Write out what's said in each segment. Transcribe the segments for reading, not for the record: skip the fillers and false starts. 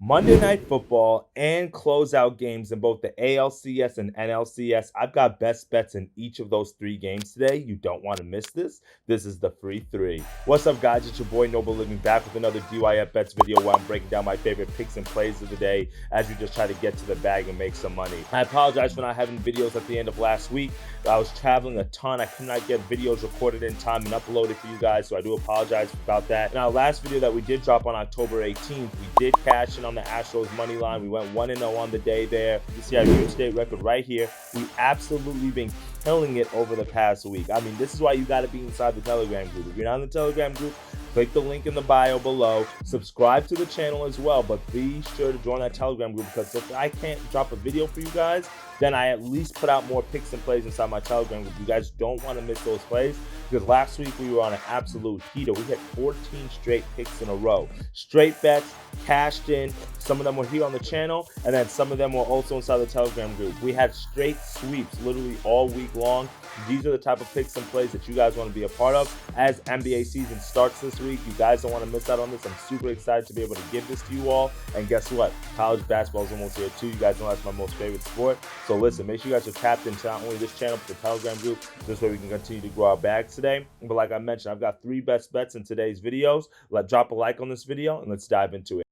Monday Night Football and closeout games in both the ALCS and NLCS. I've got best bets in each of those three games today. You don't want to miss this. This is the free three. What's up, guys? It's your boy Noble Living back with another DYF Bets video where I'm breaking down my favorite picks and plays of the day as we just try to get to the bag and make some money. I apologize for not having videos at the end of last week. I was traveling a ton. I could not get videos recorded in time and uploaded for you guys, so I do apologize about that. In our last video that we did drop on October 18th, we did cash in on the Astros money line. We went 1-0 on the day there. You see our year-to-date record right here. We absolutely been killing it over the past week. I mean, this is why you got to be inside the Telegram group. If you're not in the Telegram group, click the link in the bio below. Subscribe to the channel as well, but be sure to join that Telegram group because if I can't drop a video for you guys, then I at least put out more picks and plays inside my Telegram group. You guys don't want to miss those plays because last week we were on an absolute heater. We hit 14 straight picks in a row. Straight bets, cashed in. Some of them were here on the channel, and then some of them were also inside the Telegram group. We had straight sweeps literally all week long. These are the type of picks and plays that you guys want to be a part of as NBA season starts this week. You guys don't want to miss out on this. I'm super excited to be able to give this to you all. And guess what? College basketball is almost here too. You guys know that's my most favorite sport. So listen, make sure you guys are tapped into not only this channel, but the Telegram group. This way we can continue to grow our bags today. But like I mentioned, I've got 3 best bets in today's videos. Drop a like on this video and let's dive into it.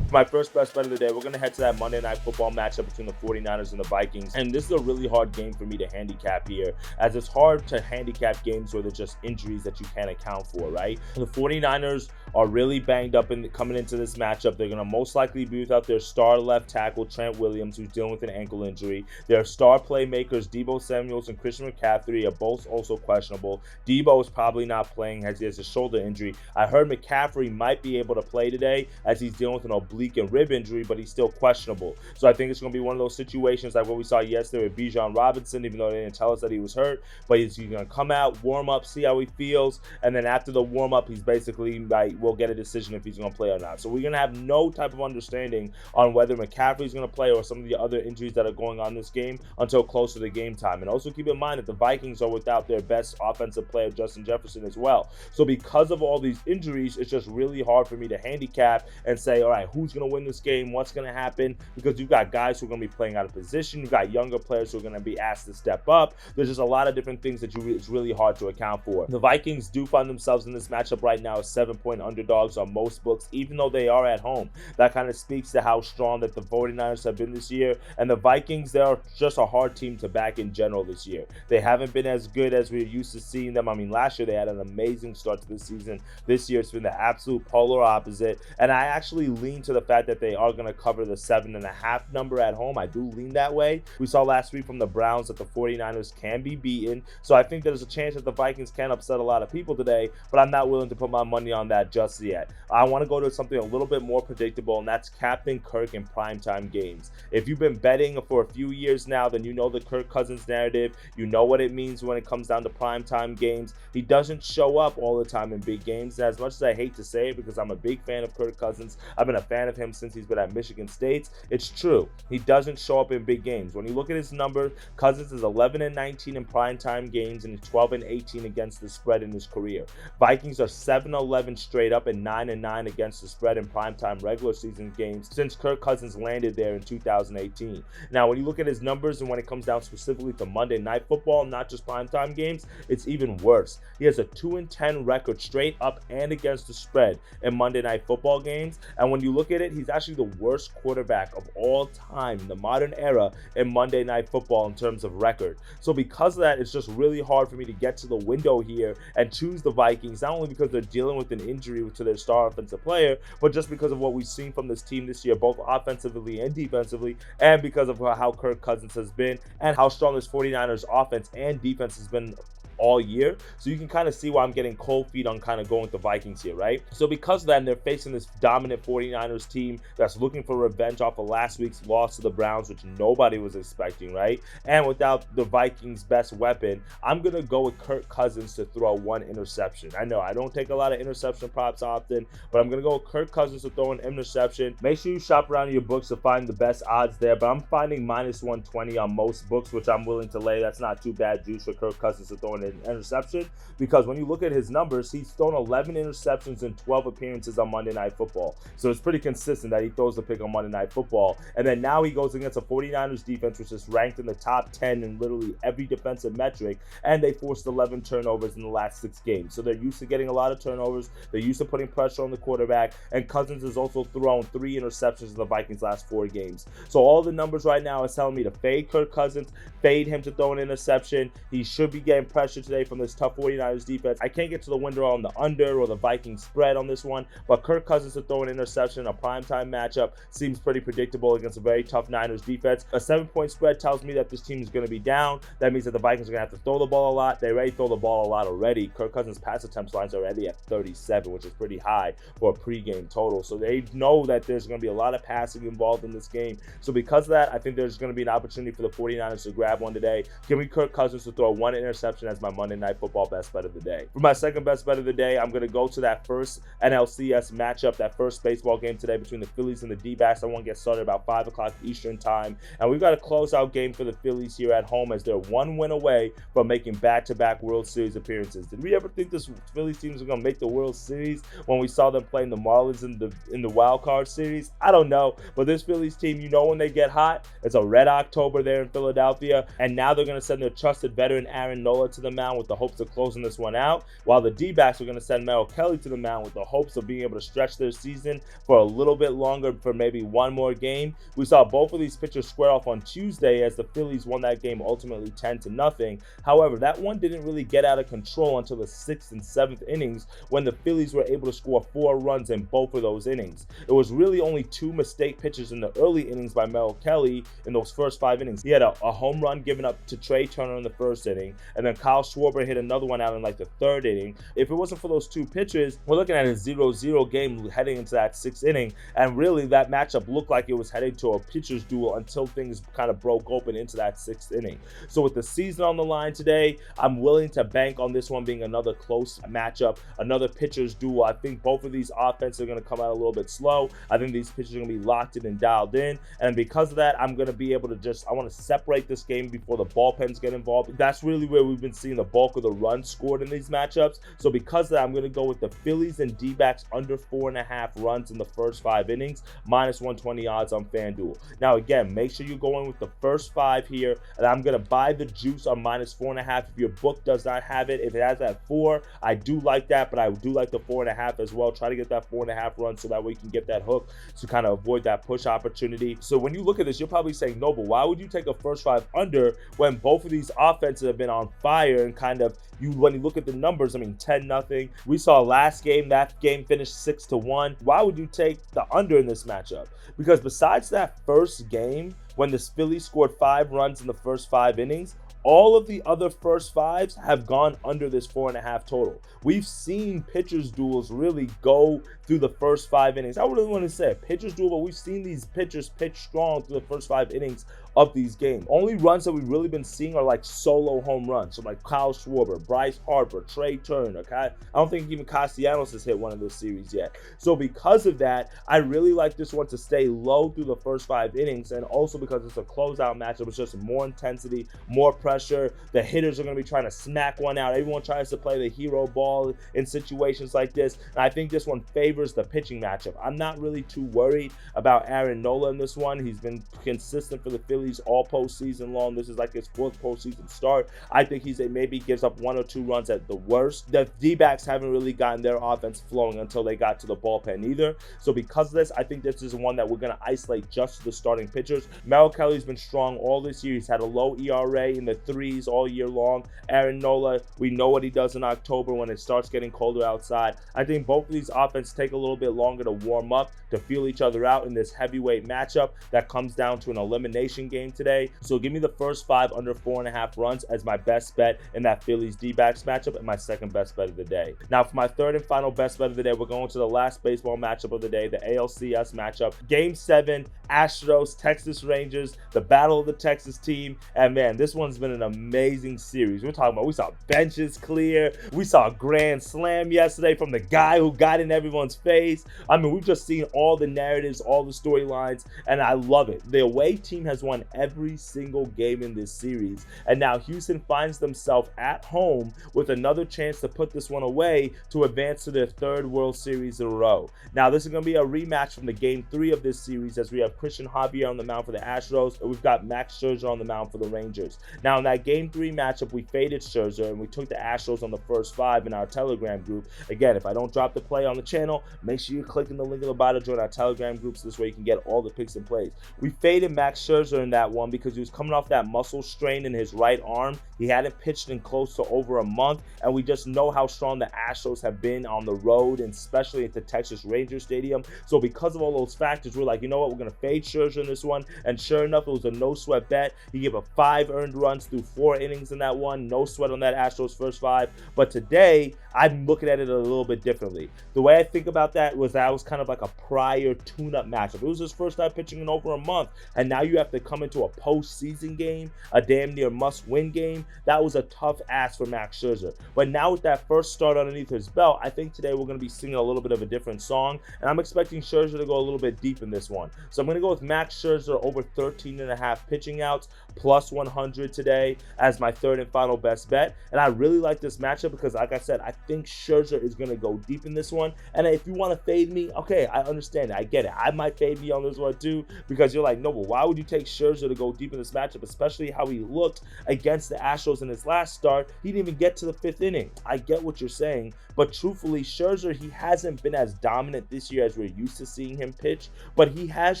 My first best bet of the day, we're going to head to that Monday Night Football matchup between the 49ers and the Vikings. And this is a really hard game for me to handicap here, as it's hard to handicap games where there's just injuries that you can't account for, right? The 49ers are really banged up coming into this matchup. They're going to most likely be without their star left tackle, Trent Williams, who's dealing with an ankle injury. Their star playmakers, Deebo Samuels and Christian McCaffrey, are both also questionable. Deebo is probably not playing as he has a shoulder injury. I heard McCaffrey might be able to play today as he's dealing with an oblique and rib injury, but he's still questionable. So I think it's going to be one of those situations like what we saw yesterday with Bijan Robinson, even though they didn't tell us that he was hurt. But he's going to come out, warm up, see how he feels, and then after the warm up, he's basically we'll get a decision if he's going to play or not. So we're going to have no type of understanding on whether McCaffrey's going to play or some of the other injuries that are going on this game until closer to game time. And also keep in mind that the Vikings are without their best offensive player, Justin Jefferson, as well. So because of all these injuries, it's just really hard for me to handicap and say, all right, who's going to win this game, what's going to happen, because you've got guys who are going to be playing out of position, you've got younger players who are going to be asked to step up. There's just a lot of different things that it's really hard to account for. The Vikings do find themselves in this matchup right now as 7-point underdogs on most books, even though they are at home. That kind of speaks to how strong that the 49ers have been this year, and the Vikings, they're just a hard team to back in general this year. They haven't been as good as we're used to seeing them. I mean, last year they had an amazing start to the season. This year it's been the absolute polar opposite, and I actually lean to the fact that they are going to cover the 7.5 number at home. I do lean that way. We saw last week from the Browns that the 49ers can be beaten, so I think there's a chance that the Vikings can upset a lot of people today, but I'm not willing to put my money on that just yet. I want to go to something a little bit more predictable, and that's Captain Kirk in primetime games. If you've been betting for a few years now, then you know the Kirk Cousins narrative. You know what it means when it comes down to primetime games. He doesn't show up all the time in big games, and as much as I hate to say it because I'm a big fan of Kirk Cousins, I've been a fan of him since he's been at Michigan State, it's true. He doesn't show up in big games. When you look at his numbers, Cousins is 11-19 in primetime games and 12-18 against the spread in his career. Vikings are 7-11 straight up and 9-9 against the spread in primetime regular season games since Kirk Cousins landed there in 2018. Now, when you look at his numbers and when it comes down specifically to Monday Night Football, not just primetime games, it's even worse. He has a 2-10 record straight up and against the spread in Monday Night Football games. And when you look at it, he's actually the worst quarterback of all time in the modern era in Monday Night Football in terms of record. So because of that, it's just really hard for me to get to the window here and choose the Vikings, not only because they're dealing with an injury to their star offensive player, but just because of what we've seen from this team this year, both offensively and defensively, and because of how Kirk Cousins has been and how strong this 49ers offense and defense has been all year. So you can kind of see why I'm getting cold feet on kind of going with the Vikings here, right? So because of that, and they're facing this dominant 49ers team that's looking for revenge off of last week's loss to the Browns, which nobody was expecting, right? And without the Vikings' best weapon, I'm going to go with Kirk Cousins to throw 1 interception. I know I don't take a lot of interception props often, but I'm going to go with Kirk Cousins to throw an interception. Make sure you shop around your books to find the best odds there, but I'm finding -120 on most books, which I'm willing to lay. That's not too bad juice for Kirk Cousins to throw an an interception, because when you look at his numbers, he's thrown 11 interceptions in 12 appearances on Monday Night Football. So it's pretty consistent that he throws the pick on Monday Night Football. And then now he goes against a 49ers defense, which is ranked in the top 10 in literally every defensive metric, and they forced 11 turnovers in the last 6 games. So they're used to getting a lot of turnovers. They're used to putting pressure on the quarterback, and Cousins has also thrown 3 interceptions in the Vikings' last 4 games. So all the numbers right now is telling me to fade Kirk Cousins, fade him to throw an interception. He should be getting pressure today from this tough 49ers defense. I can't get to the window on the under or the Vikings spread on this one, but Kirk Cousins to throw an interception in a primetime matchup seems pretty predictable against a very tough Niners defense. A 7-point spread tells me that this team is going to be down. That means that the Vikings are going to have to throw the ball a lot. They already throw the ball a lot already. Kirk Cousins' pass attempts line's already at 37, which is pretty high for a pregame total. So they know that there's going to be a lot of passing involved in this game. So because of that, I think there's going to be an opportunity for the 49ers to grab one today. Give me Kirk Cousins to throw 1 interception as my Monday Night Football best bet of the day. For my second best bet of the day, I'm going to go to that first NLCS matchup, that first baseball game today between the Phillies and the D-backs. That one gets started about 5 o'clock Eastern time. And we've got a closeout game for the Phillies here at home as they're 1 win away from making back-to-back World Series appearances. Did we ever think this Phillies team was going to make the World Series when we saw them playing the Marlins in the wild card series? I don't know. But this Phillies team, you know when they get hot, it's a red October there in Philadelphia. And now they're going to send their trusted veteran Aaron Nola to the mound with the hopes of closing this one out, while the D-backs are going to send Merrill Kelly to the mound with the hopes of being able to stretch their season for a little bit longer, for maybe one more game. We saw both of these pitchers square off on Tuesday as the Phillies won that game ultimately 10-0. However, that one didn't really get out of control until the 6th and 7th innings when the Phillies were able to score 4 runs in both of those innings. It was really only 2 mistake pitches in the early innings by Merrill Kelly in those first 5 innings. He had a home run given up to Trey Turner in the first inning, and then Kyle Schwarber hit another one out in like the 3rd inning. If it wasn't for those 2 pitches, we're looking at a 0-0 game heading into that 6th inning, and really that matchup looked like it was heading to a pitcher's duel until things kind of broke open into that 6th inning. So with the season on the line today, I'm willing to bank on this one being another close matchup, another pitcher's duel. I think both of these offenses are going to come out a little bit slow. I think these pitchers are going to be locked in and dialed in, and because of that, I'm going to be able to I want to separate this game before the bullpens get involved. That's really where we've been seeing the bulk of the runs scored in these matchups. So because of that, I'm going to go with the Phillies and D-backs under 4.5 runs in the first 5 innings, minus 120 odds on FanDuel. Now again, make sure you go in with the first 5 here, and I'm going to buy the juice on minus 4.5 if your book does not have it. If it has that 4, I do like that, but I do like the 4.5 as well. Try to get that 4.5 run so that way you can get that hook to kind of avoid that push opportunity. So when you look at this, you're probably saying, no, but why would you take a first 5 under when both of these offenses have been on fire and kind of, when you look at the numbers, I mean, 10-0. We saw last game, that game finished 6-1. Why would you take the under in this matchup? Because besides that first game, when the Phillies scored 5 runs in the first 5 innings, all of the other first 5s have gone under this 4.5 total. We've seen pitchers duels really go through the first 5 innings. I wouldn't want to say a pitchers duel, but we've seen these pitchers pitch strong through the first 5 innings of these games. Only runs that we've really been seeing are like solo home runs. So like Kyle Schwarber, Bryce Harper, Trey Turner. Okay? I don't think even Castellanos has hit one of this series yet. So because of that, I really like this one to stay low through the first 5 innings, and also because it's a closeout matchup, it's just more intensity, more pressure. The hitters are going to be trying to smack one out. Everyone tries to play the hero ball in situations like this, and I think this one favors the pitching matchup. I'm not really too worried about Aaron Nola in this one. He's been consistent for the Phillies all postseason long. This is like his 4th postseason start. I think maybe gives up 1 or 2 runs at the worst. The D-backs haven't really gotten their offense flowing until they got to the bullpen either. So because of this, I think this is one that we're going to isolate just to the starting pitchers. Merrill Kelly's been strong all this year. He's had a low ERA in the 3s all year long. Aaron Nola, we know what he does in October when it starts getting colder outside. I think both of these offenses take a little bit longer to warm up, to feel each other out in this heavyweight matchup that comes down to an elimination game today. So give me the first 5 under 4.5 runs as my best bet in that Phillies D-backs matchup and my second best bet of the day. Now for my third and final best bet of the day, we're going to the last baseball matchup of the day, the ALCS matchup. Game 7, Astros, Texas Rangers, the battle of the Texas team. And man, this one's been been an amazing series. We're talking about, we saw benches clear. We saw a grand slam yesterday from the guy who got in everyone's face. I mean, we've just seen all the narratives, all the storylines, and I love it. The away team has won every single game in this series, and now Houston finds themselves at home with another chance to put this one away to advance to their third World Series in a row. Now, this is going to be a rematch from the Game 3 of this series, as we have Christian Javier on the mound for the Astros, and we've got Max Scherzer on the mound for the Rangers. Now, in that Game 3 matchup, we faded Scherzer, and we took the Astros on the first 5 in our Telegram group. Again, if I don't drop the play on the channel, make sure you're clicking the link in the bio to join our Telegram group, so this way you can get all the picks and plays. We faded Max Scherzer in that one because he was coming off that muscle strain in his right arm. He hadn't pitched in close to over a month, and we just know how strong the Astros have been on the road, and especially at the Texas Rangers Stadium. So because of all those factors, we're like, you know what, we're going to fade Scherzer in this one. And sure enough, it was a no-sweat bet. He gave up 5 earned runs through 4 innings in that one. No sweat on that Astros first 5. But today, I'm looking at it a little bit differently. The way I think about that was kind of like a prior tune-up matchup. It was his first time pitching in over a month, and now you have to come into a postseason game, a damn near must-win game. That was a tough ask for Max Scherzer. But now with that first start underneath his belt, I think today we're going to be singing a little bit of a different song, and I'm expecting Scherzer to go a little bit deep in this one. So I'm going to go with Max Scherzer over 13.5 pitching outs, plus 100 today as my third and final best bet. And I really like this matchup because, like I said, I think Scherzer is going to go deep in this one. And if you want to fade me, okay, I understand it. I get it. I might fade me on this one too, because you're like, no, but why would you take Scherzer to go deep in this matchup, especially how he looked against the Astros in his last start? He didn't even get to the 5th inning. I get what you're saying, but truthfully, Scherzer, he hasn't been as dominant this year as we're used to seeing him pitch, but he has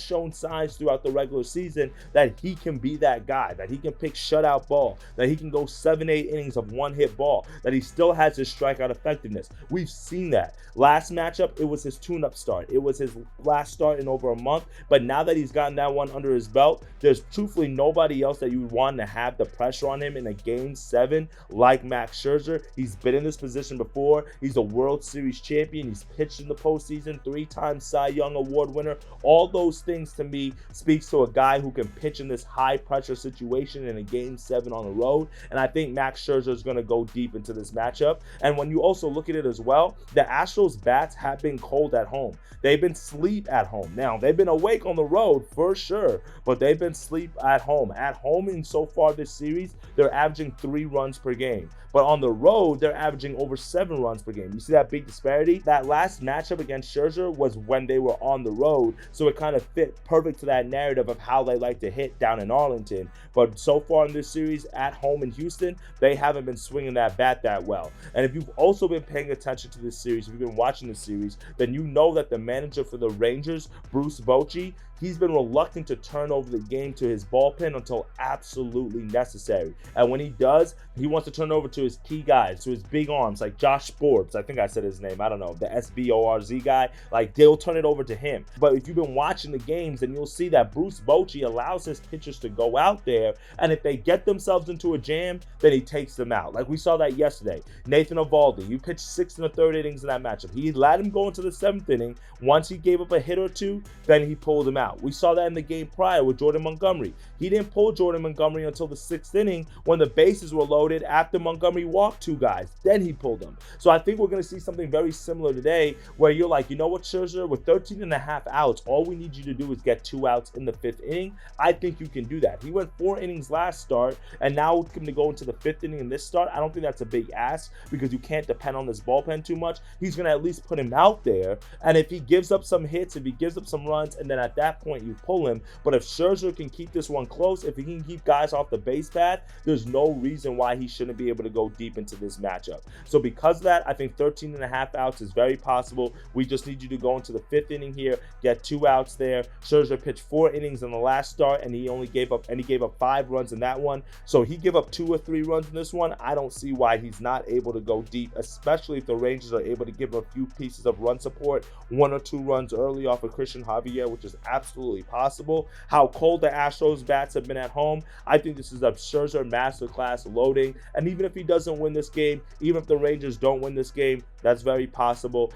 shown signs throughout the regular season that he can be that guy, that he can pick shutout ball, that he can go 7-8 innings of one-hit ball, that he still has his strikeout effectiveness. We've seen that. Last matchup, it was his tune-up start. It was his last start in over a month, but now that he's gotten that one under his belt, there's truthfully nobody else that you would want to have the pressure on him in a Game 7 like Max Scherzer. He's been in this position before. He's a World Series champion. He's pitched in the postseason, 3-time Cy Young Award winner. All those things to me speaks to a guy who can pitch in this high-pressure situation in a Game 7 on the road, and I think Max Scherzer is going to go deep into this matchup. And when you also look at it as well, the Astros bats have been cold at home. They've been sleep at home. Now, they've been awake on the road for sure, but they've been sleep at home. At home, in so far this series, they're averaging 3 runs per game. But on the road, they're averaging over 7 runs per game. You see that big disparity? That last matchup against Scherzer was when they were on the road, so it kind of fit perfect to that narrative of how they like to hit down in Arlington. But so far in this series, at home in Houston, they haven't been swinging that bat that well. And if you've also been paying attention to this series, if you've been watching the series, then you know that the manager for the Rangers, Bruce Bochy, he's been reluctant to turn over the game to his bullpen until absolutely necessary. And when he does, he wants to turn over to his key guys, to his big arms, like Josh Forbes. I think I said his name. I don't know. The SBORZ guy. Like, they'll turn it over to him. But if you've been watching the games, then you'll see that Bruce Bochy allows his pitchers to go out there, and if they get themselves into a jam, then he takes them out. Like we saw that yesterday. Nathan Eovaldi, you pitched 6 1/3 innings in that matchup. He let him go into the 7th inning. Once he gave up a hit or two, then he pulled him out. We saw that in the game prior with Jordan Montgomery. He didn't pull Jordan Montgomery until the 6th inning when the bases were loaded after Montgomery walked 2 guys. Then he pulled them. So I think we're going to see something very similar today where you're like, you know what, Scherzer, with 13.5 outs, all we need you to do is get 2 outs in the 5th inning. I think you can do that. He went 4 innings last start, and now with him to go into the 5th inning in this start, I don't think that's a big ask because you can't depend on this bullpen too much. He's going to at least put him out there, and if he gives up some hits, if he gives up some runs, and then at that point you pull him. But if Scherzer can keep this one close, if he can keep guys off the base path, there's no reason why he shouldn't be able to go deep into this matchup. So because of that, I think 13.5 outs is very possible. We just need you to go into the 5th inning here, get 2 outs there. Scherzer pitched 4 innings in the last start, and he gave up 5 runs in that one. So he gave up 2 or 3 runs in this one. I don't see why he's not able to go deep, especially if the Rangers are able to give him a few pieces of run support, 1 or 2 runs early off of Christian Javier, which is absolutely possible. How cold the Astros bats have been at home, I think this is a Scherzer masterclass loading. And even if he doesn't win this game, even if the Rangers don't win this game, That's very possible.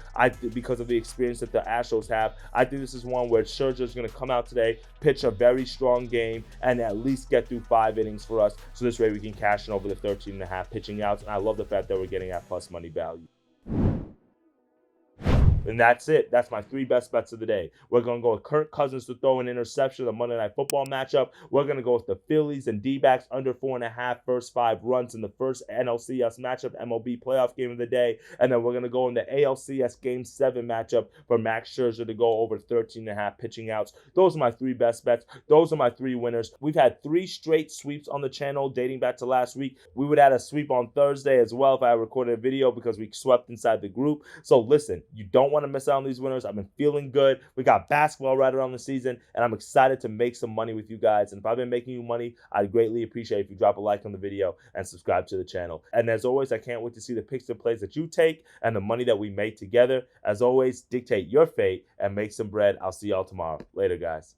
Because of the experience that the Astros have, I think this is one where Scherzer is going to come out today, pitch a very strong game, and at least get through 5 innings for us. So this way we can cash in over the 13.5 pitching outs. And I love the fact that we're getting at plus money value. And that's it. That's my 3 best bets of the day. We're going to go with Kirk Cousins to throw an interception, the Monday Night Football matchup. We're going to go with the Phillies and D-backs under 4.5 first 5 runs in the first NLCS matchup, MLB playoff game of the day. And then we're going to go in the ALCS Game 7 matchup for Max Scherzer to go over 13.5 pitching outs. Those are my 3 best bets. Those are my 3 winners. We've had 3 straight sweeps on the channel dating back to last week. We would add a sweep on Thursday as well if I recorded a video because we swept inside the group. So listen, you don't want to miss out on these winners. I've been feeling good. We got basketball right around the season, and I'm excited to make some money with you guys. And if I've been making you money, I'd greatly appreciate if you drop a like on the video and subscribe to the channel. And as always, I can't wait to see the picks and plays that you take and the money that we make together. As always, dictate your fate and make some bread. I'll see y'all tomorrow. Later, guys.